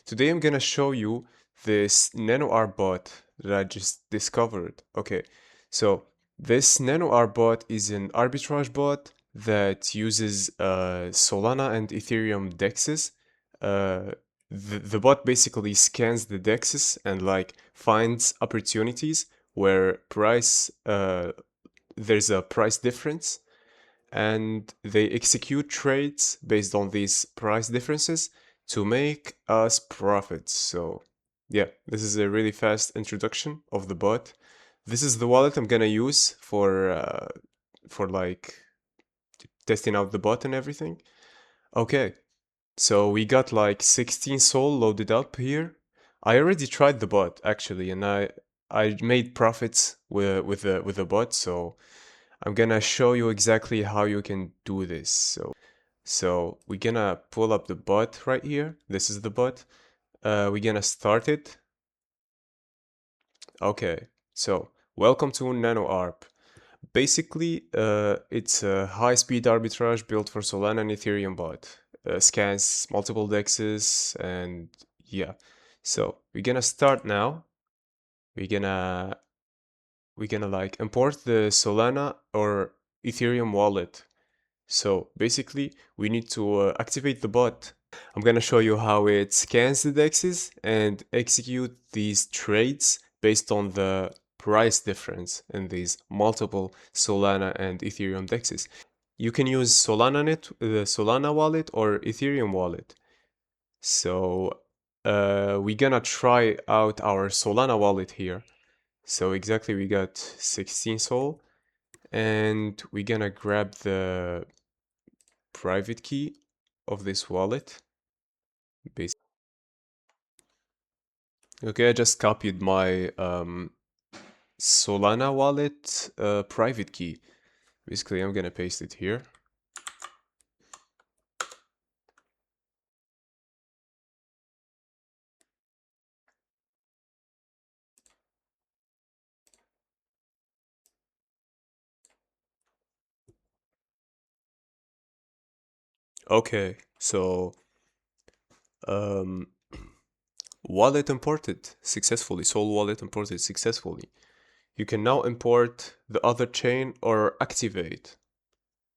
Today I'm gonna show you this NanoArbot that I just discovered. Okay, so this NanoArbot is an arbitrage bot that uses Solana and Ethereum dexes. Uh, the bot basically scans the dexes and like finds opportunities where there's a price difference, and they execute trades based on these price differences to make us profits. So yeah, this is a really fast introduction of the bot. This is the wallet I'm gonna use for like testing out the bot and everything. Okay, so we got like 16 Sol loaded up here. I already tried the bot actually, and I made profits with the bot. So I'm gonna show you exactly how you can do this. So we're gonna pull up the bot right here. This is the bot. We're gonna start it. Okay, so welcome to NanoArb. Basically, it's a high-speed arbitrage built for Solana and Ethereum bot. Scans multiple dexes and yeah. So we're gonna start now. We're gonna like import the Solana or Ethereum wallet. So basically, we need to activate the bot. I'm gonna show you how it scans the dexes and execute these trades based on the price difference in these multiple Solana and Ethereum dexes. You can use the Solana wallet or Ethereum wallet. So we're gonna try out our Solana wallet here. So exactly, we got 16 Sol, and we're gonna grab the private key of this wallet. Okay, I just copied my Solana wallet private key. Basically, I'm gonna paste it here. Okay, so um, wallet imported successfully. Sol wallet imported successfully. You can now import the other chain or activate.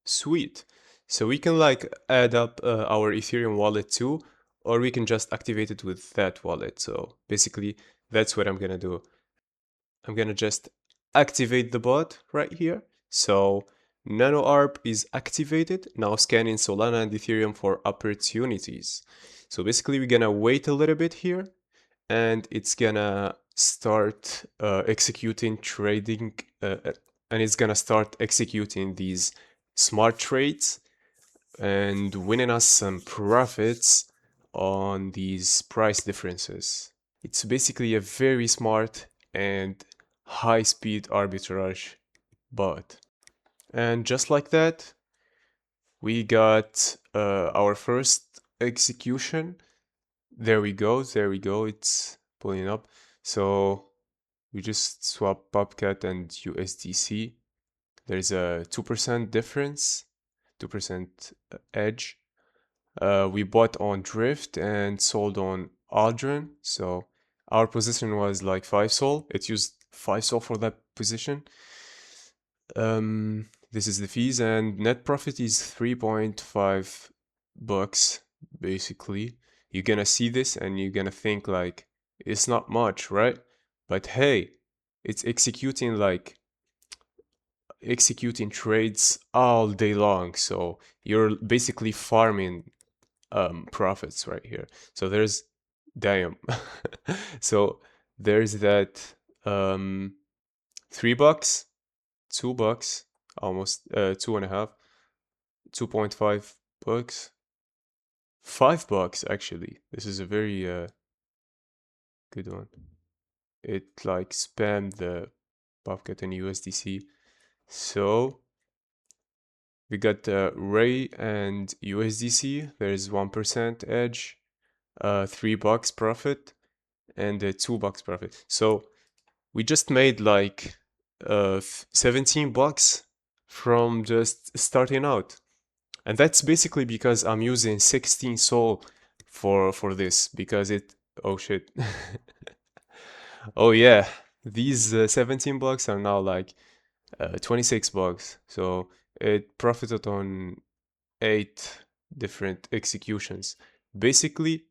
Sweet. So we can like add up our Ethereum wallet too, or we can just activate it with that wallet. So basically, that's what I'm gonna do. I'm gonna just activate the bot right here. So NanoArb is activated, now scanning Solana and Ethereum for opportunities. So basically we're gonna wait a little bit here, and it's gonna start executing trading, and it's gonna start executing these smart trades and winning us some profits on these price differences. It's basically a very smart and high-speed arbitrage bot. And just like that, we got our first execution. There we go, it's pulling up. So we just swap Bobcat and USDC. There's a 2% difference, 2% edge. We bought on Drift and sold on Aldrin. So our position was like 5 Sol. It used 5 Sol for that position. This is the fees, and net profit is 3.5 bucks basically. You're gonna see this and you're gonna think like it's not much, right? But hey, it's executing trades all day long. So you're basically farming profits right here. So there's damn. So there's that 3 bucks, 2 bucks, almost 2.5, 2.5 bucks, 5 bucks actually. This is a very good one. It like spammed the Bobcat and USDC. So we got Ray and USDC. There's 1% edge, 3 bucks profit, and 2 bucks profit. So we just made like 17 bucks from just starting out. And that's basically because I'm using 16 Sol for this, because Oh shit. Oh yeah, these 17 bucks are now like 26 bucks. So it profited on 8 different executions. Basically,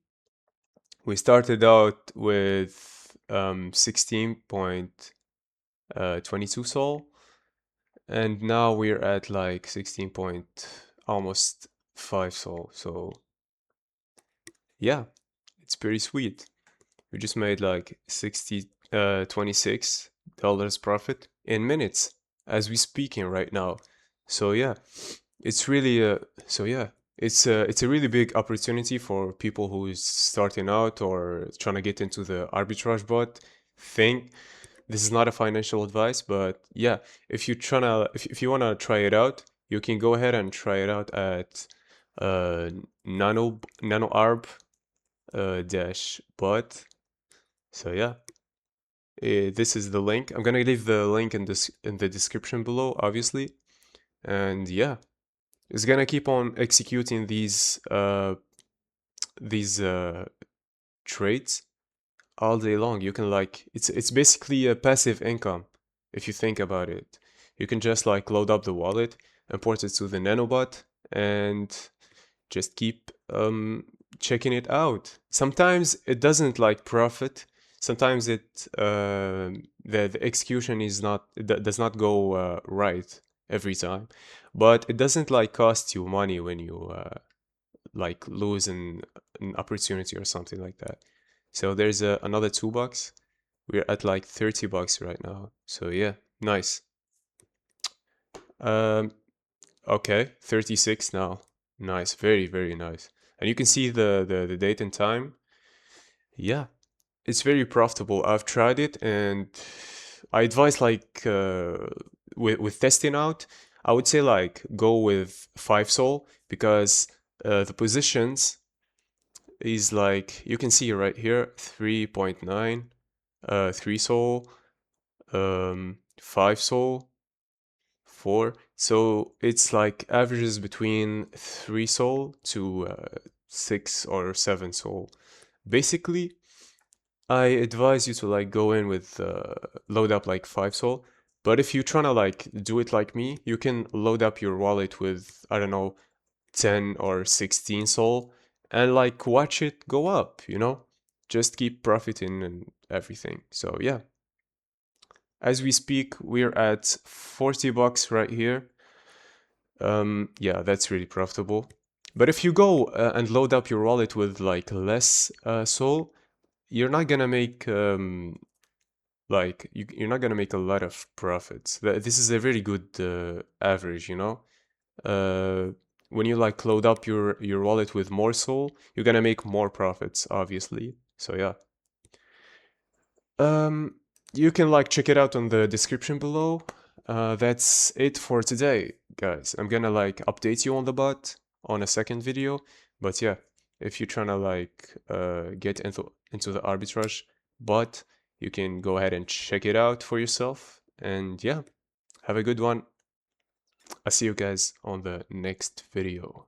we started out with 16.22 Sol, and now we're at like 16 point almost 5 Sol. So yeah, it's pretty sweet. We just made like 26 dollars profit in minutes as we speaking right now. So yeah, it's really it's a really big opportunity for people who is starting out or trying to get into the arbitrage bot thing. This is not a financial advice, but yeah, if you wanna try it out, you can go ahead and try it out at nano arb dash bot. So yeah, this is the link. I'm gonna leave the link in this in the description below, obviously. And yeah, it's gonna keep on executing these trades all day long. You can like it's basically a passive income if you think about it. You can just like load up the wallet, import it to the nanobot, and just keep checking it out. Sometimes it doesn't like profit. Sometimes the execution is not does not go right every time, but it doesn't like cost you money when you like lose an opportunity or something like that. So there's another $2. We're at like 30 bucks right now. So yeah, nice. Um, okay, 36 now. Nice, very, very nice. And you can see the date and time. Yeah, it's very profitable. I've tried it and I advise like with testing out, I would say like go with 5 Sol because the positions is like you can see right here 3.9, 3 Sol, 5 Sol, 4. So it's like averages between 3 Sol to 6 or 7 Sol. Basically, I advise you to like go in with load up like 5 Sol. But if you're trying to like do it like me, you can load up your wallet with, I don't know, 10 or 16 Sol and like watch it go up, you know? Just keep profiting and everything. So yeah. As we speak, we're at 40 bucks right here. Yeah, that's really profitable. But if you go and load up your wallet with like less Sol, you're not gonna make like you're not gonna make a lot of profits. This is a very good average, you know. Uh, when you like load up your wallet with more Sol, you're gonna make more profits, obviously. So yeah. Um, you can like check it out on the description below. That's it for today, guys. I'm gonna like update you on the bot on a second video, but yeah, if you're trying to like get into the arbitrage bot, you can go ahead and check it out for yourself. And yeah, have a good one. I'll see you guys on the next video.